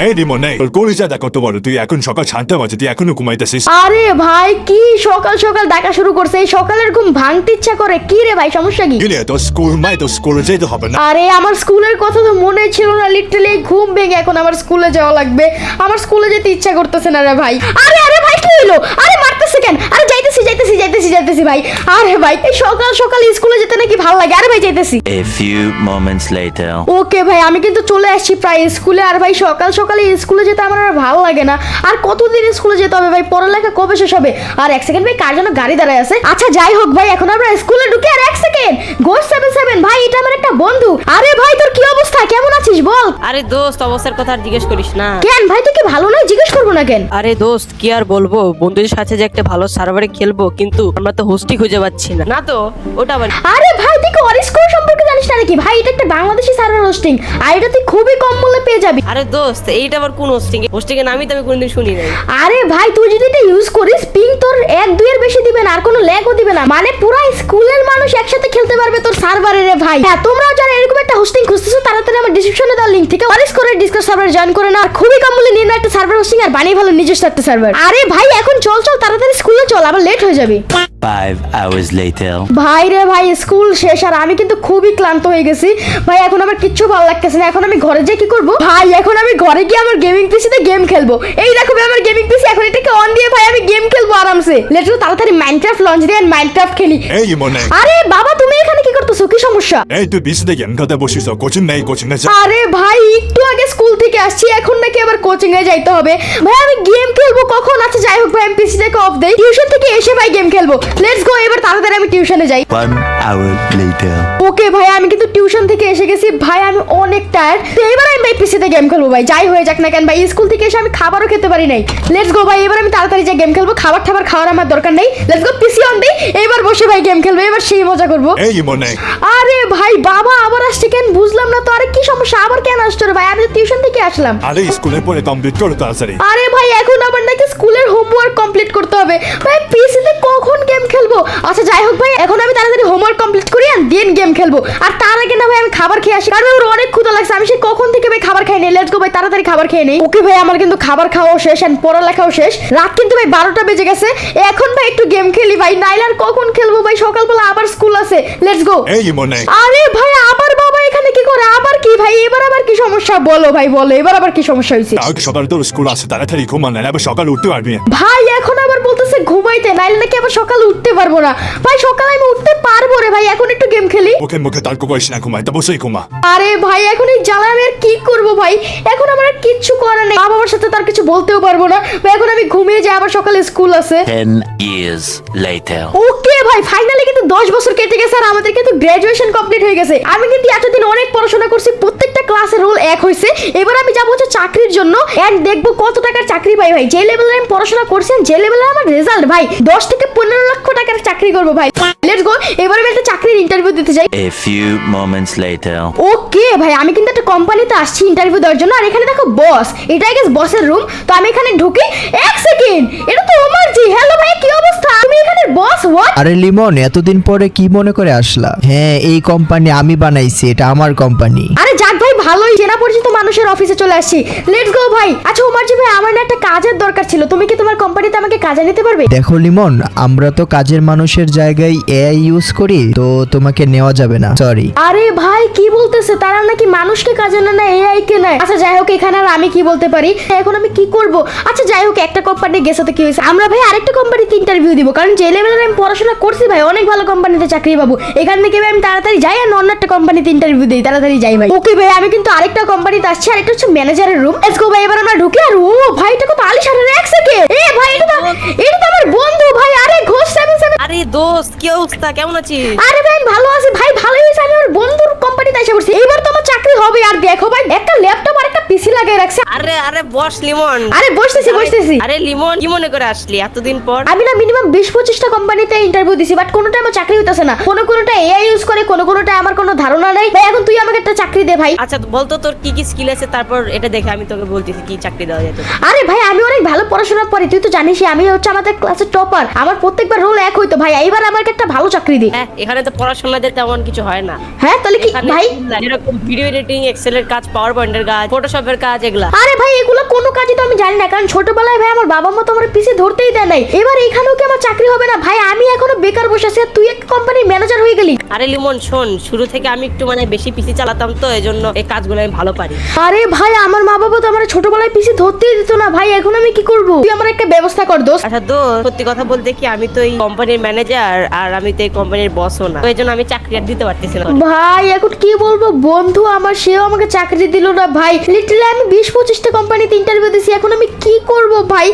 এই রিমন এই তোর কলিজাটা কত বড়, তুই এখন সকাল 7টা বাজে, তুই এখনো ঘুমাইতেছিস? আরে ভাই কি সকাল সকাল ডাকা শুরু করছে, এই সকালের ঘুম ভাঙতে ইচ্ছা করে। কি রে ভাই সমস্যা কি? কি রে তোর স্কুল নাই, তোর স্কুলে যেতে হবে না? আরে আমার স্কুলের কথা তো মনে ছিল না, লিটারালি ঘুম ভেঙে এখন আমার স্কুলে যাওয়া লাগবে। আমার স্কুলে যেতে ইচ্ছা করতেছে না রে ভাই। আরে আরে ভাই কি হলো? আরে মারতেছে কেন? আরে যাইতেছি ভাই। আরে ভাই এই সকাল সকাল স্কুলে যেতে নাকি ভালো লাগে? আরে ভাই যাইতেছি। A few moments later. ওকে ভাই আমি কিন্তু চলে আসছি প্রায় স্কুলে। আর ভাই সকাল সকালে স্কুলে যেতে আমার আর ভালো লাগে না। আর কতদিন স্কুলে যেতে হবে ভাই? পড়ালেখা কবে শেষ হবে? আর এক সেকেন্ড ভাই, কার জন্য গাড়ি দাঁড়ায় আছে? আচ্ছা যাই হোক ভাই, এখন আমরা স্কুলে ঢুকে। আর এক সেকেন্ড, গোস 77 ভাই, এটা আমার একটা বন্ধু। আরে ভাই তোর কি অবস্থা, কেমন আছিস বল? আরে দোস্ত অবস্থার কথা আর জিজ্ঞেস করিস না। কেন ভাই তুই কি ভালো নয়? জিজ্ঞেস করবো না কেন? আরে দোস্ত কি আর বলবো, বন্ধুদের সাথে যে একটা ভালো সার্ভারে খেলবো, কিন্তু আমরা তো হোস্টই খুঁজে পাচ্ছি না। না তো ওটা আবার আরে ভাই তুই কি অরিস্কোর সম্পর্কে জানিস না নাকি? ভাই এটা একটা বাংলাদেশি সার্ভার হোস্টিং, আর এটা তুই খুবই কম মূল্যে পেয়ে যাবি। আরে দোস্ত এইটা আবার কোন হোস্টিং এর নামই তো আমি কোনোদিন শুনি নাই। আরে ভাই তুই যদি এটা ইউজ করিস, পিং তোর 1-2 এর বেশি দিবে না, আর কোনো ল্যাগও দিবে না। মানে পুরো স্কুলের মানুষ একসাথে খেলতে পারবে তোর সার্ভারে রে ভাই। হ্যাঁ তোমরা যারা এরকম একটা হোস্টিং খুঁজতেছো, তাড়াতাড়ি আমার ডেসক্রিপশনে দেওয়া লিংক থেকে অরিস্কোরের ডিসকর্ড সার্ভার জয়েন করে নাও। আর খুবই কম মূল্যে নিয়ে নাও একটা সার্ভার হোস্টিং, আর বানিয়ে ভালো নিজস্ব একটা সার্ভার। আরে ভাই এখন চল তাড়াতাড়ি স্কুলে চল, আবার লেট হয়ে যাবে। 5 hours later. ভাই রে ভাই স্কুল শেষ, আর আমি কিন্তু খুবই ক্লান্ত হয়ে গেছি ভাই। এখন আমার কিচ্ছু ভালো লাগতেছে না। এখন আমি ঘরে যেয়ে কি করব ভাই? এখন আমি ঘরে গিয়ে আমার গেমিং পিসিতে গেম খেলবো। এই দেখো ভাই আমার গেমিং পিসি, এখন এটাকে অন দিয়ে ভাই আমি গেম খেলবো আরামসে। লেটস গো, তাড়াতাড়ি মাইনক্রাফট লঞ্চ দিয়ে মাইনক্রাফট খেলি। এই রিমন এই, আরে বাবা তুমি এখানে কি করতেছো? কি সমস্যা? এই তুই বিসিতে গেম খেলতে বসিস, কোচিং নেই, কোচিং না যা। আরে ভাই একটু আগে স্কুল থেকে আসছি, এখন নাকি আবার কোচিং এ যাইতে হবে। ভাই আমি গেম খেলবো কখন? আচ্ছা যাই হোক ভাই, আমি পিসি থেকে অফ দেই, টিউশন থেকে এসে ভাই গেম খেলবো। লেটস গো, এবার তাড়াতাড়ি আমি টিউশনে যাই। 1 hour later. ওকে ভাই আমি কিন্তু টিউশন থেকে এসে গেছি ভাই, আমি অনেক টায়ার্ড। তো এবার আমি ভাই পিসিতে গেম খেলবো ভাই, যাই হয়ে যাক না কেন ভাই। স্কুল থেকে এসে আমি খাবারও খেতে পারি নাই। লেটস গো ভাই, এবার আমি তাড়াতাড়ি যে গেম খেলবো। খাবার খাওয়ার আমার দরকার নেই। লেটস গো, পিসি অন দেই, এবার বসে ভাই গেম খেলবো, এবার সেই মজা করবো। এই রিমন এই, আরে ভাই বাবা আবার আসছে কেন? বুঝলাম না তো। আরে কি সমস্যা, আবার কেন আসছো রে ভাই? আমি তো টিউশন থেকে আসলাম। আরে স্কুলে পড়ে কমপ্লিট করো তাড়াতাড়ি। আরে ভাই এখন আবার নাকি স্কুলের হোমওয়ার্ক কমপ্লিট করতে হবে ভাই। পিসিতে কখন গেম খেলবো? আচ্ছা যাই হোক ভাই, এখন আমি তাড়াতাড়ি হোমওয়ার্ক কমপ্লিট করি আর দেন গেম খেলবো। আর তার আগে না ভাই আমি খাবার খেয়ে আসি, কারণ আমার অনেক ক্ষুধা লাগছে। আমি সে কখন থেকে ভাই খাবার খাই নেই। লেটস গো ভাই তাড়াতাড়ি খাবার খেয়ে নেই। ওকে ভাই আমার কিন্তু খাবার খাওয়াও শেষ এন্ড পড়ালেখাও শেষ। রাত কিন্তু ভাই 12টা বেজে গেছে। এখন ভাই একটু গেম খেলি ভাই, নাইলে আর কখন খেলবো ভাই? সকালবেলা আবার স্কুল আছে। Let's go. এই রিমন এই, আরে ভাই আবার বাবা এখানে কি করে? আবার কি ভাই? এবার আবার কি সমস্যা বলো ভাই, বলো এবার আবার কি সমস্যা হয়েছে? কালকে সকালে তোর স্কুল আছে, তাড়াতাড়ি ঘুমা, না আবার সকালে উঠতে পারবি না। ভাই এখন আবার বলতেছে ঘুমাইতে, নাইলে নাকি আবার সকালে উঠতে পারবো না। ভাই সকালে আমি উঠতে পারবো রে ভাই, এখন একটু গেম খেলি। ওকে মুখে তর্ক করিস না, ঘুমাই তো বসেই ঘুমা। আরে ভাই এখন এই জ্বালা আমি আর কি করবো ভাই? এখন আমার আর কিচ্ছু করার নেই। মা বাবার সাথে তার কিছু বলতেও পারবো না ভাই। এখন আমি ঘুমিয়ে যাই, আবার সকালে স্কুল আছে। 10 years later. ওকে ভাই ফাইনালি কিন্তু 10 বছর কেটে গেছে, আর আমাদের কিন্তু গ্রাজুয়েশন কমপ্লিট হয়ে গেছে। আমি কিন্তু এতদিন অনেক পড়াশোনা করছি, প্রত্যেকটা ক্লাসের রোল এক হয়েছে। এবার আমি যাবো হচ্ছে চাকরির জন্য, এন্ড দেখবো কত টাকার চাকরি পাই ভাই। যে লেভেলে আমি পড়াশোনা করছি, যে লেভেলে আমার রেজাল্ট ভাই, 10 থেকে 15 লক্ষ টাকার চাকরি করবো ভাই। লেটস গো, এবার আমি একটা চাকরির ইন্টারভিউ দিতে যাই। A few moments later. ওকে ভাই আমি কিন্তু একটা কোম্পানিতে আসছি ইন্টারভিউ দেওয়ার জন্য। আর এখানে দেখো বস, এটা আই গেস বসের রুম। তো আমি এখানে ঢুকি। এক সেকেন্ড, এটা তো ওমর জি। হ্যালো ভাই কি অবস্থা? তুমি এখানে বস? হোয়াট? আরে লিমন এতদিন পরে কি মনে করে আসলা? হ্যাঁ এই কোম্পানি আমি বানাইছি, এটা আমার কোম্পানি। আরে যাক ভাই ভালোই, চেনা পরিচিত মানুষের অফিসে চলে আসছি। লেটস গো ভাই। আচ্ছা ওমর জি ভাই আমার না একটা কাজের দরকার ছিল, তুমি কি তোমার কোম্পানিতে আমাকে কাজে নিতে পারবে? দেখো লিমন, আমরা তো কাজের মানুষের জায়গায় এআই ইউজ করি, তো তোমাকে নেওয়া যাবে না, সরি। আরে ভাই কি বলতেছে? তারা নাকি মানুষকে কাজে নেয় না, এআই কে নেয়? আচ্ছা যাই হোক, এখানে আর আমি কি বলতে পারি? এখন আমি কি করব? আচ্ছা যাই হোক, একটা কোম্পানি গেছে তো কি হয়েছে? আমরা ভাই আরেকটা কোম্পানিতে ইন্টারভিউ দিব, কারণ যে লেভেলে আমি পড়াশোনা করছি ভাই, অনেক ভালো কোম্পানিতে চাকরি পাবো। এখান থেকে ভাই আমি তাড়াতাড়ি যাই আর অন্য একটা কোম্পানিতে ইন্টারভিউ দিই, তাড়াতাড়ি যাই ভাই। ওকে ভাই আমি কিন্তু আরেকটা কোম্পানিতে আসছি, আর এটা হচ্ছে ম্যানেজারের রুম। লেটস গো ভাই, এবার আমরা ঢুকি। আর ও ভাই এটা কত আলিশান রে! এক সেকেন্ড, এ ভাই এটা তো আমার বন্ধু ভাই। আরে ঘোষ 77। আরে দোস্ত কি অবস্থা, কেমন আছিস? আরে ভাই আমি ভালো আছি ভাই, ভালোই হয়েছে আমি আমার বন্ধুর কোম্পানিতে এসে পড়ছি। এইবার তো আমার চাকরি হবে। আর দেখো ভাই একটা ল্যাপটপ আর একটা পিসি লাগিয়ে রাখছে। আরে বস লিমন। আরে বসতেছি। আরে লিমন কি মনে করে আসলি এতদিন পর? আমি না মিনিমাম 20-25টা কোম্পানিতে ইন্টারভিউ দিছি, বাট কোনোটা আমার চাকরি হইতাছে না। কোনোটা এআই ইউজ করে, কোনোটা আমার কোনো ধারণা নাই ভাই। এখন তুই আমাকে একটা একটা চাকরি দে ভাই। আচ্ছা বলতো তোর কি কি স্কিল আছে, তারপর এটা দেখে আমি তোকে বলতেছি কি চাকরি দেওয়া যেত। আরে ভাই আমি অনেক ভালো পড়াশোনা করি, তুই তো জানিসই আমি হচ্ছে আমাদের ক্লাসের টপার, আমার প্রত্যেকবার রোল এক হইতো ভাই, এইবার আমাকে একটা ভালো চাকরি দে। হ্যাঁ এখানে তো পড়াশোনাতে তেমন কিছু হয় না। হ্যাঁ তাহলে কি এখানে ভাই? যেরকম ভিডিও এডিটিং, এক্সেলের কাজ, পাওয়ার পয়েন্টের কাজ, ফটোশপের কাজ, এগুলা। আরে ভাই এগুলো কোনো কাজই তো আমি জানি না, কারণ ছোটবেলায় ভাই আমার বাবা মা তো আমার পিছে ধরতেই দেয় নাই। এবার এখানেও কি আমার চাকরি হবে না ভাই? আমি এখনো বেকার বসে আছি আর তুই একটা কোম্পানির ম্যানেজার হয়ে গেলি। আরে লিমন শোন, শুরু থেকে আমি একটু মানে বেশি পিসি চালাতাম, তো এই জন্য এই কাজগুলো আমি ভালো পারি। আরে ভাই আমার মা বাবা তো আমার ছোটবেলায় পিছে ধরতেই দিত না ভাই, এখন আমি কি করব? তুই আমার একটা ব্যবস্থা কর দোস্ত। আচ্ছা দোস্ত, সত্যি কথা বলতে কি আমি তো এই কোম্পানির ম্যানেজার আর আমি তো এই কোম্পানির বসও না, তো এই জন্য আমি চাকরি আর দিতে পারতেছি না। ভাই এখন কি বলবো, বন্ধু আমার সেও আমাকে চাকরি দিল না ভাই। লিটারালি আমি 20-25টা কোম্পানিতে ইন্টারভিউ দিয়েছি, এখন আমি কি করব ভাই?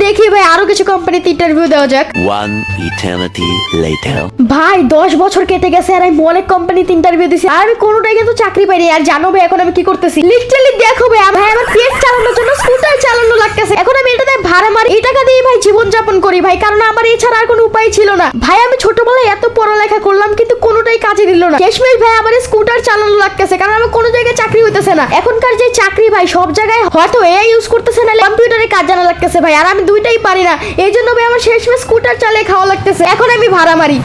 দেখি ভাই আরো কিছু কোম্পানিতে ইন্টারভিউ দেওয়া যাক। One eternity later. ভাই 10 বছর কেটে গেছে আর আমি অনেক কোম্পানিতে ইন্টারভিউ দিয়েছি আর আমি কোনোটাই কিন্তু চাকরি পাইনি। আর জানো ভাই এখন আমি কি করতেছি? লিটারালি দেখো ভাই ভাই আমার পেট চালানোর জন্য স্কুটার চালানো লাগতেছে, এখন আমি এটাতে ভাড়া মারি, এই টাকা দিয়ে ভাই জীবন যাপন করি ভাই, কারণ আমার এছাড়া আর কোনো উপায় ছিল না ভাই। আমি ছোটবেলায় এত পড়ালেখা করলাম কিন্তু কোনোটাই কাজে দিল না, শেষমেশ ভাই আমার স্কুটার চালানো লাগতেছে, কারণ আমার কোনো জায়গায় চাকরি হইতেছে না। এখনকার যে চাকরি ভাই সব জায়গায় হয়তো এআই ইউজ করতেছে না, কম্পিউটারে কাজ জানা লাগতেছে ভাই, আর আমি দুইটাই পারি না, এই জন্য ভাই আমার শেষমেশ স্কুটার চালিয়ে খাওয়া লাগতেছে, এখন আমি ভাড়া মারি।